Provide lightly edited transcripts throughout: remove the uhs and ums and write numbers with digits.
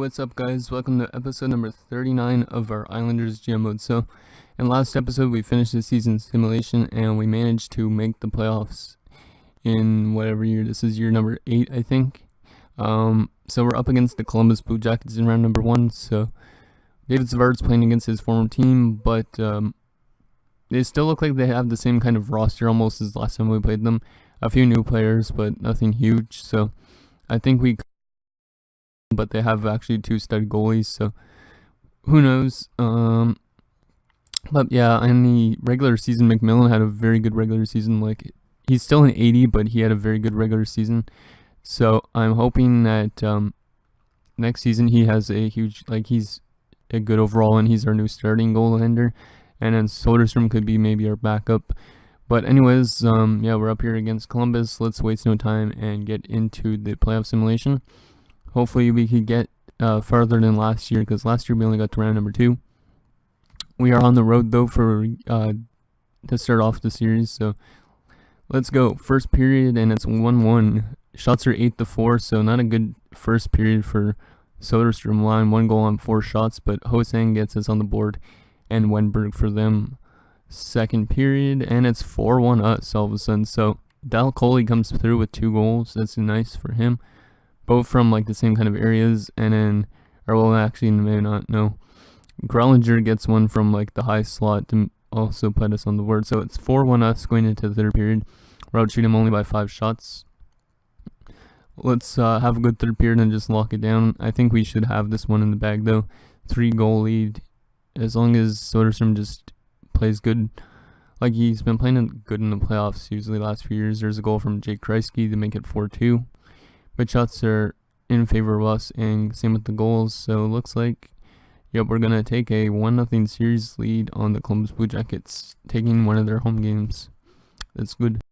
What's up, guys? Welcome to episode number 39 of our Islanders GM mode. So, in last episode, we finished the season simulation and we managed to make the playoffs in whatever year. This is year number 8, I think. So we're up against the Columbus Blue Jackets in round number 1. So, David Savard's playing against his former team, but they still look like they have the same kind of roster almost as last time we played them. A few new players, but nothing huge. So, I think but they have actually 2 stud goalies, so who knows. But yeah, in the regular season, McMillan had a very good regular season. Like, he's still an 80, but he had a very good regular season. So I'm hoping that next season he has a huge, he's a good overall, and he's our new starting goaltender. And then Soderstrom could be maybe our backup. But anyways, yeah, we're up here against Columbus. Let's waste no time and get into the playoff simulation. Hopefully we could get farther than last year, because last year we only got to round number 2. We are on the road though for to start off the series, so let's go. First period, and it's 1-1. Shots are 8-4, so not a good first period for Soderstrom line. 1 goal on 4 shots, but Hosang gets us on the board, and Wenberg for them. Second period, and it's 4-1 us all of a sudden. So Dal Coley comes through with 2 goals. That's nice for him. Both from the same kind of areas, and then, or well, actually maybe not, no. Grellinger gets one from the high slot to also put us on the board. So it's 4-1 us going into the third period. We're outshoot him only by 5 shots. Let's have a good third period and just lock it down. I think we should have this one in the bag though. 3-goal lead, as long as Soderstrom just plays good. He's been playing good in the playoffs usually the last few years. There's a goal from Jake Kreisky to make it 4-2. But shots are in favor of us, and same with the goals. So it looks like, yep, we're going to take a 1-0 series lead on the Columbus Blue Jackets, taking one of their home games. That's good.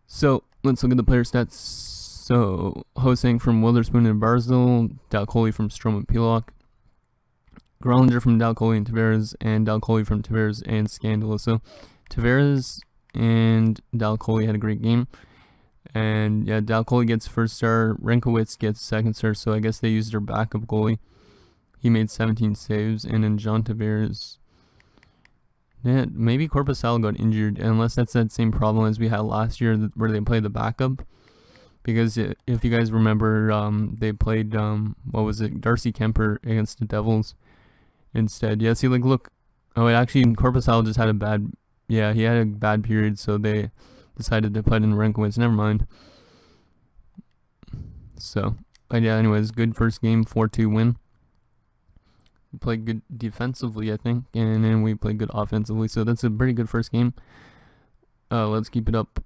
So let's look at the player stats. So Hosang from Witherspoon and Barzil, Dal Coley from Strome and Pilok, Grellinger from Dal Coley and Tavares, and Dal Coley from Tavares and Scandala. So Tavares and Dal Coley had a great game. And yeah, Dal Coley gets first star, Renkowitz gets second star, so I guess they used their backup goalie. He made 17 saves, and then John Tavares. Yeah, maybe Korpisalo got injured, unless that's that same problem as we had last year where they played the backup. Because if you guys remember, they played, Darcy Kemper against the Devils instead. Yeah, see, look. Oh, actually, Korpisalo just had he had a bad period, so they decided to put in Renkowitz. Never mind. So, but yeah, anyways, good first game, 4-2 win. We played good defensively, I think, and then we played good offensively. So that's a pretty good first game. Let's keep it up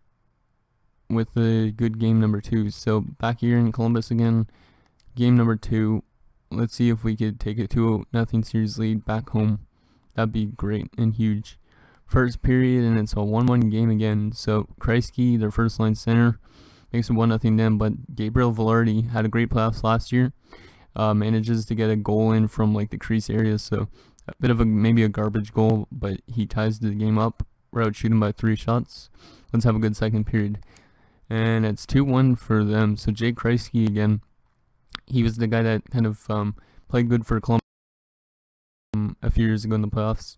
with a good game number 2. So back here in Columbus again, game number 2. Let's see if we could take a 2-0 series lead back home. That'd be great and huge. First period, and it's a 1-1 game again. So Kreisky, their first line center, makes it 1-0 then, but Gabriel Velarde had a great playoffs last year. Manages to get a goal in from the crease area, so a bit of maybe a garbage goal, but he ties the game up. We're out shooting by 3 shots. Let's have a good second period. And it's 2-1 for them. So Jake Kreisky again, he was the guy that kind of played good for Columbus a few years ago in the playoffs.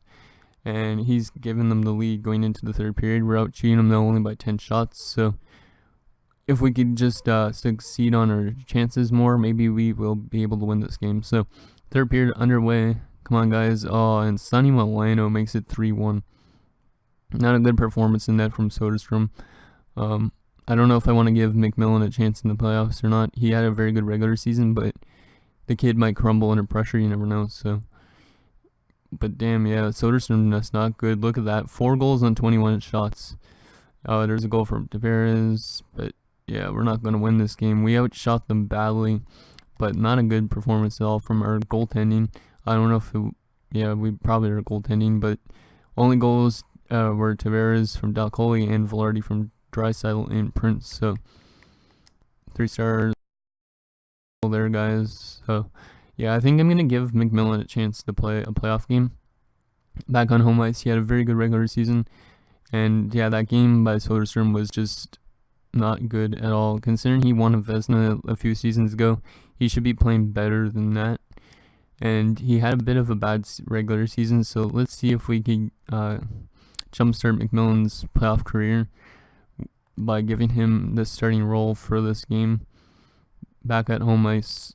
And he's given them the lead going into the third period. We're out shooting them though only by 10 shots. So if we could just succeed on our chances more, maybe we will be able to win this game. So third period underway. Come on, guys. Oh, and Sonny Milano makes it 3-1. Not a good performance in that from Soderstrom. I don't know if I want to give McMillan a chance in the playoffs or not. He had a very good regular season, but the kid might crumble under pressure. You never know. So. But damn, yeah, Soderstrom, that's not good. Look at that. 4 goals on 21 shots. There's a goal from Tavares. But yeah, we're not going to win this game. We outshot them badly, but not a good performance at all from our goaltending. I don't know if we probably are goaltending, but only goals were Tavares from Dal Coley and Velarde from Draisaitl and Prince. So 3 stars there, guys. So yeah, I think I'm going to give McMillan a chance to play a playoff game. Back on home ice, he had a very good regular season. And yeah, that game by Soderstrom was just not good at all. Considering he won a Vezina a few seasons ago, he should be playing better than that. And he had a bit of a bad regular season, so let's see if we can jumpstart McMillan's playoff career by giving him the starting role for this game back at home ice.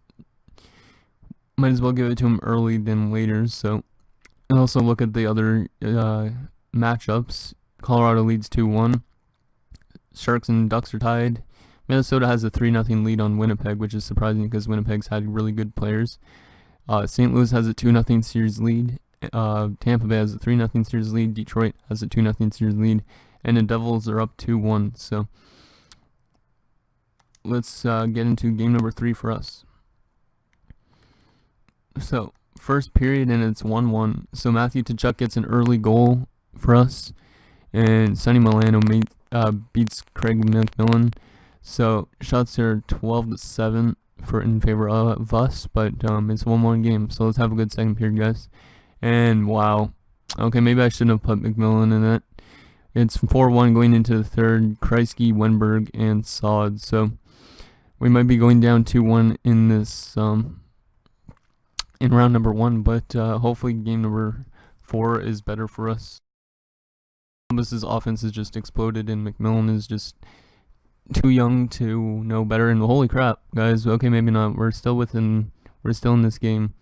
Might as well give it to him early than later. So, and also look at the other matchups. Colorado leads 2-1. Sharks and Ducks are tied. Minnesota has a 3-0 lead on Winnipeg, which is surprising because Winnipeg's had really good players. St. Louis has a 2-0 series lead. Tampa Bay has a 3-0 series lead. Detroit has a 2-0 series lead. And the Devils are up 2-1. So let's get into game number 3 for us. So first period, and it's 1-1. So Matthew Tkachuk gets an early goal for us. And Sonny Milano beats Craig McMillan. So shots are 12-7 in favor of us, but it's 1-1 game. So let's have a good second period, guys. And wow, okay, maybe I shouldn't have put McMillan in it. It's 4-1 going into the third. Kreisky, Wenberg, and Saad. So we might be going down 2-1 in this in round number 1, but hopefully game number 4 is better for us. Columbus's offense has just exploded, and McMillan is just too young to know better. And holy crap, guys! Okay, maybe not. We're still in this game.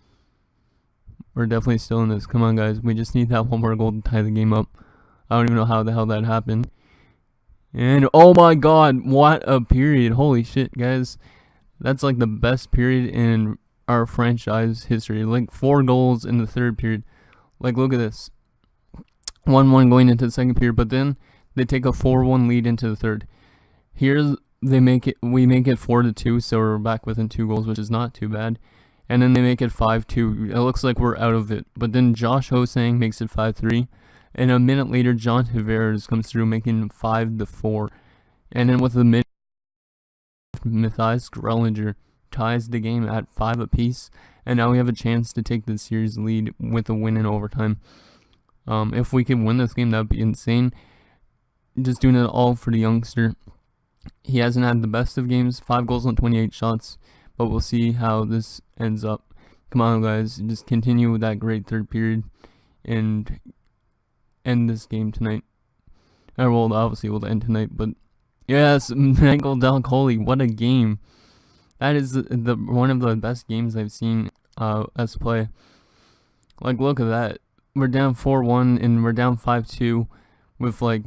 We're definitely still in this. Come on, guys. We just need that one more goal to tie the game up. I don't even know how the hell that happened. And oh my god, what a period. Holy shit, guys. That's like the best period in our franchise history. Like 4 goals in the third period. Like, look at this. 1-1 going into the second period, but then they take a 4-1 lead into the third. Here we make it 4-2, so we're back within 2 goals, which is not too bad. And then they make it 5-2. It looks like we're out of it. But then Josh Hosang makes it 5-3. And a minute later, John Tavares comes through, making 5-4. And then with the minute, Matthias Grellinger ties the game at 5 apiece. And now we have a chance to take the series lead with a win in overtime. If we could win this game, that would be insane. Just doing it all for the youngster. He hasn't had the best of games, 5 goals on 28 shots. But we'll see how this ends up. Come on, guys. Just continue with that great third period and end this game tonight. Well, obviously we'll end tonight, but yes, Michael Dalcoli, what a game. That is the one of the best games I've seen us play. Like, look at that. We're down 4-1 and we're down 5-2 with like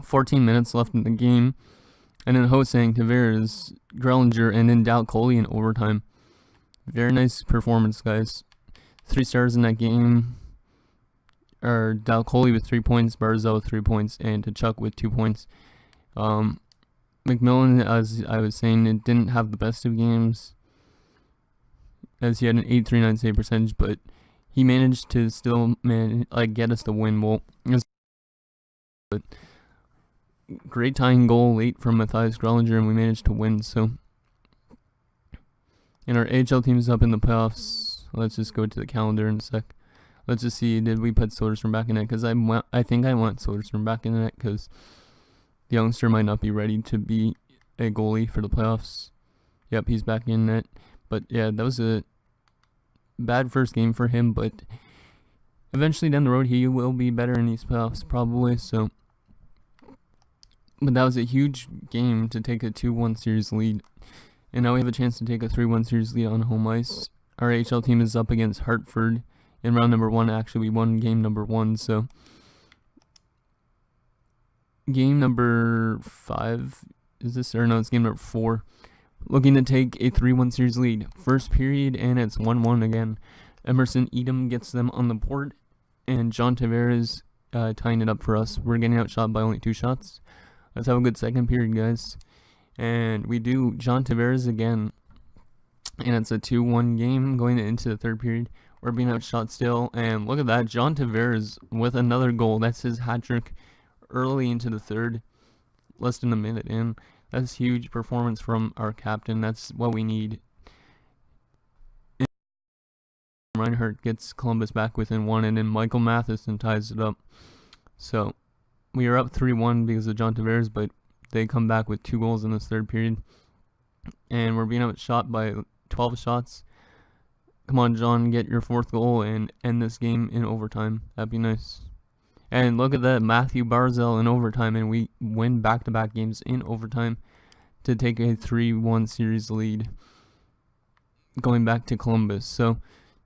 14 minutes left in the game. And then Hosang, Tavares, Grellinger, and then Dalcoli in overtime. Very nice performance, guys. 3 stars in that game. Or Dalcoli with 3 points, Barzal with 3 points, and Tkachuk with 2 points. McMillan, as I was saying, it didn't have the best of games, as he had an .839 save percentage, but he managed to still get us the win. Well, but great tying goal late from Matthias Grellinger, and we managed to win. So, and our AHL team is up in the playoffs. Let's just go to the calendar in a sec. Let's just see, did we put Soderstrom back in it? Because I think I want Soderstrom back in it, because the youngster might not be ready to be a goalie for the playoffs. Yep, he's back in it. But yeah, that was a bad first game for him, but eventually down the road he will be better in these playoffs, probably. So, but that was a huge game to take a 2-1 series lead. And now we have a chance to take a 3-1 series lead on home ice. Our AHL team is up against Hartford in round number 1. Actually, we won game number 1. So, game number 5 is this? Or no, it's game number 4. Looking to take a 3-1 series lead. First period, and it's 1-1 again. Emerson Edom gets them on the board, and John Tavares tying it up for us. We're getting outshot by only 2 shots. Let's have a good second period, guys. And we do John Tavares again. And it's a 2-1 game going into the third period. We're being outshot still. And look at that. John Tavares with another goal. That's his hat trick early into the third. Less than a minute in. That's huge performance from our captain. That's what we need. And Reinhardt gets Columbus back within 1. And then Michael Matheson ties it up. So we are up 3-1 because of John Tavares, but they come back with 2 goals in this third period. and we're being outshot by 12 shots. Come on, John, get your 4th goal and end this game in overtime. That'd be nice. And look at that, Matthew Barzal in overtime, and we win back-to-back games in overtime to take a 3-1 series lead going back to Columbus. So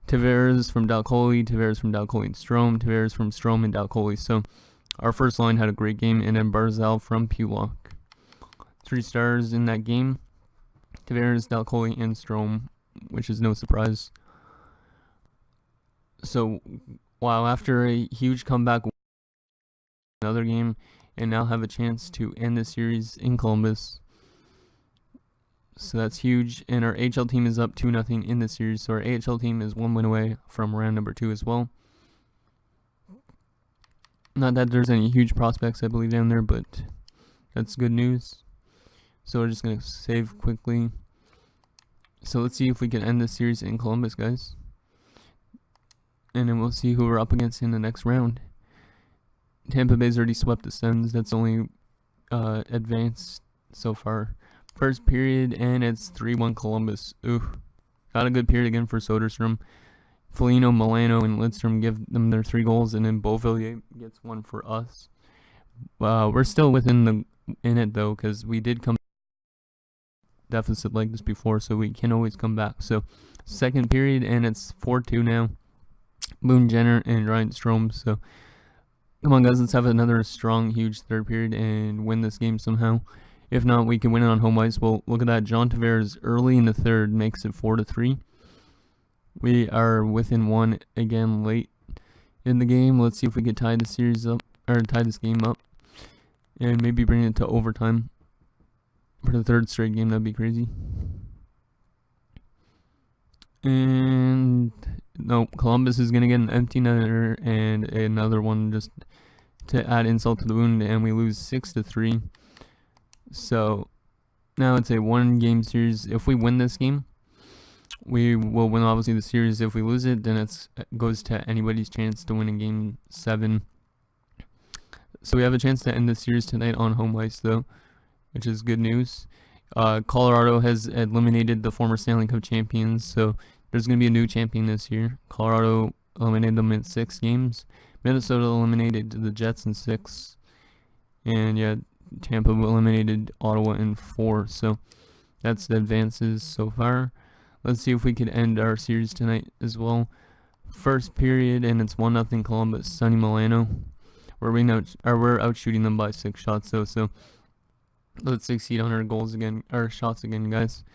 Tavares from Dalcoli, Tavares from Dalcoli and Strome, Tavares from Strome and Dalcoli. So our first line had a great game, and then Barzal from Pulock. 3 stars in that game. Tavares, Dalcoli, and Strome, which is no surprise. So, wow, after a huge comeback, another game, and now have a chance to end the series in Columbus. So that's huge, and our AHL team is up 2-0 in the series, so our AHL team is 1 win away from round number 2 as well. Not that there's any huge prospects, I believe, down there, but that's good news. So we're just going to save quickly. So let's see if we can end this series in Columbus, guys. And then we'll see who we're up against in the next round. Tampa Bay's already swept the Sens. That's only advanced so far. First period, and it's 3-1 Columbus. Ooh, got a good period again for Soderstrom. Foligno, Milano, and Lidstrom give them their 3 goals, and then Beauvillier gets 1 for us. We're still in it though, because we did come deficit like this before, so we can always come back. So second period, and it's 4-2 now. Boone Jenner and Ryan Strome. So come on, guys, let's have another strong, huge third period and win this game somehow. If not, we can win it on home ice. Well, look at that. John Tavares early in the third makes it 4-3. We are within 1 again late in the game. Let's see if we can tie the series up, or tie this game up, and maybe bring it to overtime for the 3rd straight game. That'd be crazy. And no, Columbus is gonna get an empty netter and another one just to add insult to the wound, and we lose 6-3. So now it's a 1-game series. If we win this game, we will win obviously the series. If we lose it, then it goes to anybody's chance to win in Game 7. So we have a chance to end the series tonight on home ice though, which is good news. Colorado has eliminated the former Stanley Cup champions, so there's going to be a new champion this year. Colorado eliminated them in 6 games. Minnesota eliminated the Jets in 6. And yeah, Tampa eliminated Ottawa in 4. So that's the advances so far. Let's see if we could end our series tonight as well. First period, and it's 1-0 Columbus. Sonny Milano. We're out shooting them by 6 shots though, so let's succeed on our shots again, guys.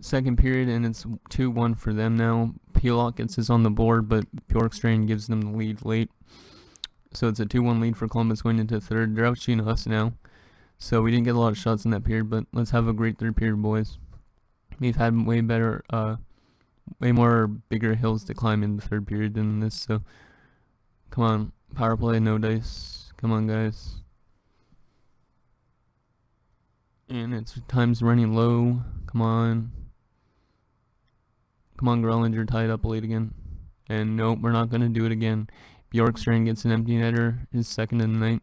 Second period, and it's 2-1 for them now. Pulock gets us on the board, but Bjorkstrand gives them the lead late. So it's a 2-1 lead for Columbus going into third. They're out shooting us now. So we didn't get a lot of shots in that period, but let's have a great third period, boys. We've had way more bigger hills to climb in the third period than this, so come on. Power play, no dice. Come on, guys. And it's time's running low. Come on. Come on, Grellinger, tie it up late again. And nope, we're not going to do it again. Bjorkstrand gets an empty netter, his second in the night,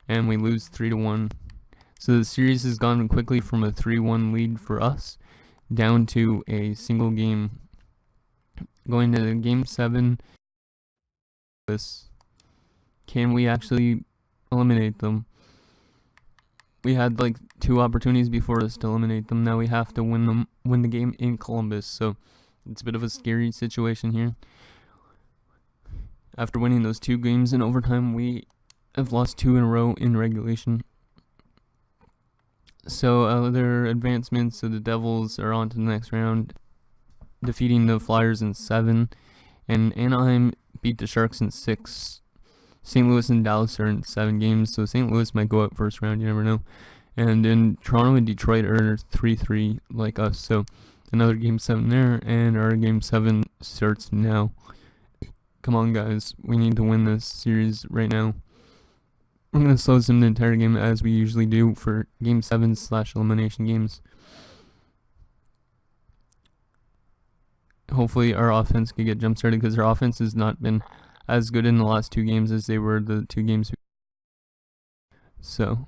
and we lose 3-1. So the series has gone quickly from a 3-1 lead for us down to a single game. Going to Game 7. Can we actually eliminate them? We had like 2 opportunities before us to eliminate them. Now we have to win the game in Columbus. So it's a bit of a scary situation here. After winning those 2 games in overtime, we have lost 2 in a row in regulation. So other advancements, so the Devils are on to the next round, defeating the Flyers in 7. And Anaheim beat the Sharks in 6. St. Louis and Dallas are in 7 games, so St. Louis might go out first round, you never know. And then Toronto and Detroit are 3-3 like us, so another Game 7 there, and our Game 7 starts now. Come on, guys, we need to win this series right now. I'm going to slow sim the entire game as we usually do for Game 7/elimination games. Hopefully our offense can get jump started, because our offense has not been as good in the last 2 games as they were the 2 games. So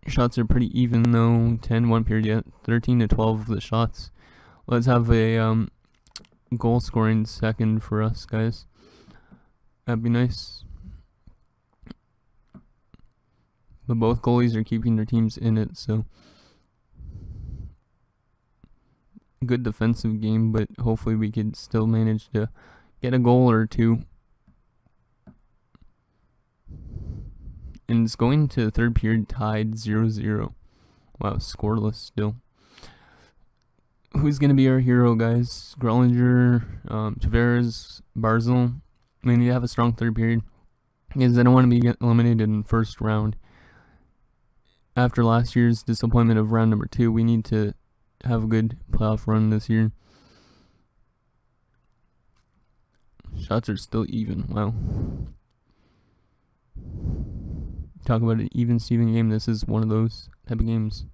Shots are pretty even though. 10-1 period yet. 13-12 of the shots. Let's have a goal scoring second for us, guys. That'd be nice. But both goalies are keeping their teams in it, so good defensive game, but hopefully we could still manage to get a goal or two. And it's going to the third period tied 0-0. Wow, scoreless still. Who's going to be our hero, guys? Grellinger, Tavares, Barzal. We need to have a strong third period because I don't want to be eliminated in the first round. After last year's disappointment of round number 2, we need to have a good playoff run this year. Shots are still even. Wow. Talk about an even Steven game. This is one of those type of games.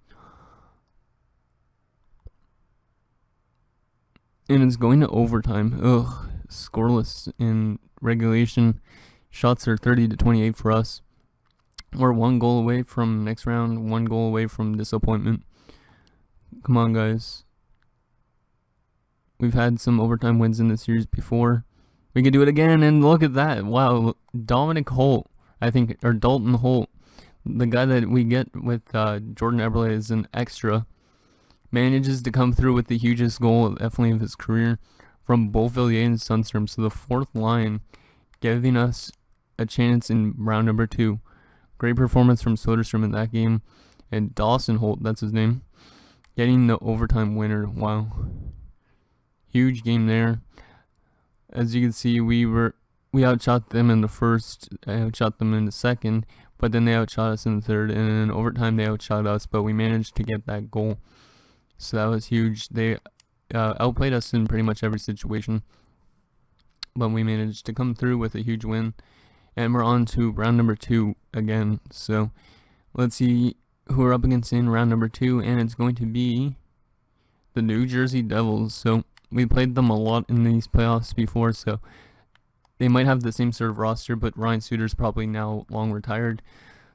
And it's going to overtime. Ugh. Scoreless in regulation. Shots are 30-28 for us. We're 1 goal away from next round, 1 goal away from disappointment. Come on, guys. We've had some overtime wins in this series before. We can do it again, and look at that. Wow, Dominic Holt, I think, or Dalton Holt, the guy that we get with Jordan Eberle as an extra, manages to come through with the hugest goal, definitely of his career, from Beauvillier and Sundstrom. So the fourth line, giving us a chance in round number 2. Great performance from Soderstrom in that game. And Dawson Holt, that's his name, getting the overtime winner. Wow. Huge game there. As you can see, we outshot them in the first, outshot them in the second, but then they outshot us in the third, and in overtime they outshot us, but we managed to get that goal. So that was huge. They outplayed us in pretty much every situation, but we managed to come through with a huge win. And we're on to round number 2 again. So let's see who we're up against in round number 2. And it's going to be the New Jersey Devils. So we played them a lot in these playoffs before. So they might have the same sort of roster. But Ryan Suter's probably now long retired.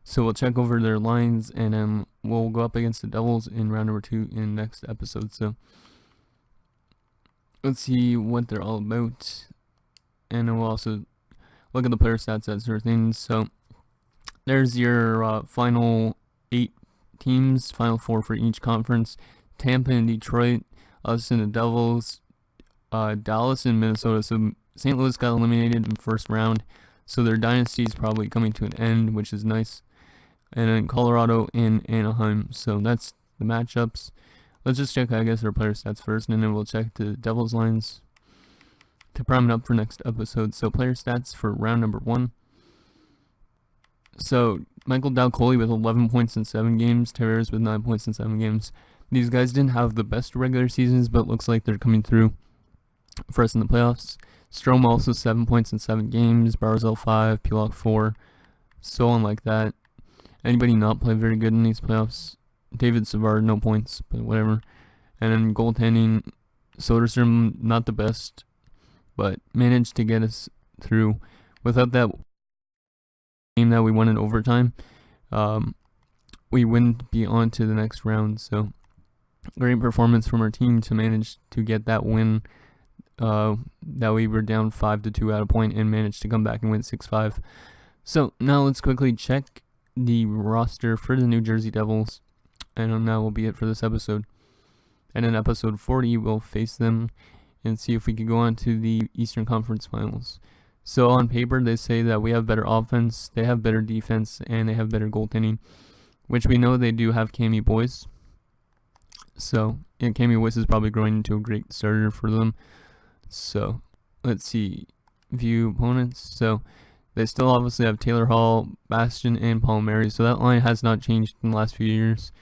So we'll check over their lines. And then we'll go up against the Devils in round number 2 in next episode. So let's see what they're all about. And then we'll also look at the player stats, that sort of thing. So there's your final 8 teams, final 4 for each conference. Tampa and Detroit, us and the Devils, Dallas and Minnesota. So St. Louis got eliminated in the first round, so their dynasty is probably coming to an end, which is nice. And then Colorado and Anaheim. So that's the matchups. Let's just check, I guess, our player stats first, and then we'll check the Devils lines to prime it up for next episode. So player stats for round number 1. So Michael Dalcoli with 11 points in 7 games. Tavares with 9 points in 7 games. These guys didn't have the best regular seasons, but looks like they're coming through for us in the playoffs. Strome also 7 points in 7 games. Barzal 5, Pulock 4, so on like that. Anybody not play very good in these playoffs? David Savard, no points, but whatever. And then goaltending, Soderstrom, not the best, but managed to get us through. Without that game that we won in overtime, we wouldn't be on to the next round. So great performance from our team to manage to get that win, that we were down 5-2 at a point and managed to come back and win 6-5. So now let's quickly check the roster for the New Jersey Devils, and that will be it for this episode. And in episode 40, we'll face them and see if we could go on to the Eastern Conference Finals. So on paper, they say that we have better offense, they have better defense, and they have better goaltending, which we know they do have Cammy Boyce. So, yeah, Cammy Boyce is probably growing into a great starter for them. So, let's see. View opponents. So, they still obviously have Taylor Hall, Bastion, and Palmieri. So, that line has not changed in the last few years.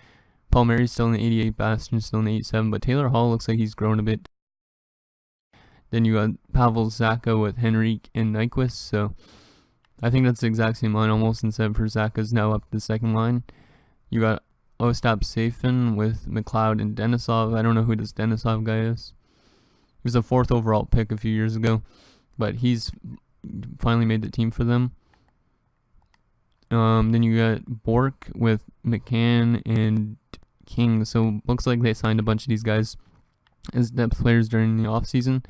Palmieri's still in the 88, Bastion's still in the 87, but Taylor Hall looks like he's grown a bit. Then you got Pavel Zacha with Henrique and Nyquist. So I think that's the exact same line almost, except for Zacha's now up the second line. You got Ostap Safin with McLeod and Denisov. I don't know who this Denisov guy is. He was a 4th overall pick a few years ago, but he's finally made the team for them. Then you got Bork with McCann and King. So looks like they signed a bunch of these guys as depth players during the offseason.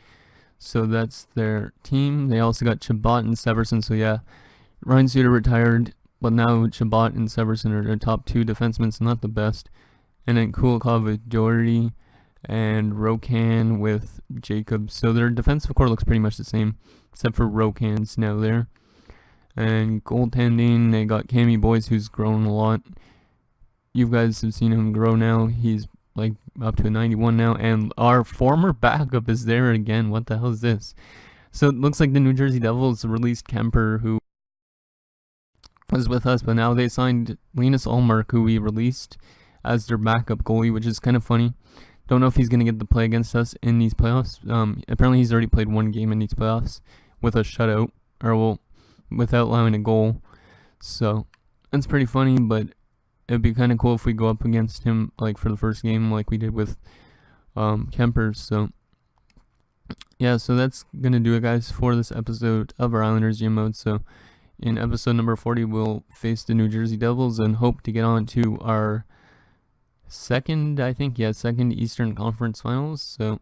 So that's their team. They also got Chabot and Severson. So yeah, Ryan Suter retired, but now Chabot and Severson are their top two defensemen, so not the best. And then Kulikov with Doherty and Rokan with Jacobs. So their defensive core looks pretty much the same, except for Rokan's now there. And goaltending, they got Cammy Boyce, who's grown a lot. You guys have seen him grow now. He's like up to a 91 now. And our former backup is there again. What the hell is this? So it looks like the New Jersey Devils released Kemper, who was with us, but now they signed Linus Ullmark, who we released as their backup goalie, which is kind of funny. Don't know if he's going to get to play against us in these playoffs. Apparently he's already played one game in these playoffs with a shutout, or well, without allowing a goal. So that's pretty funny, but it'd be kind of cool if we go up against him like for the first game like we did with Kemper. So yeah, so that's going to do it, guys, for this episode of our Islanders GM mode. So in episode number 40, we'll face the New Jersey Devils and hope to get on to our second Eastern Conference Finals. So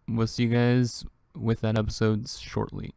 we'll see you guys with that episode shortly.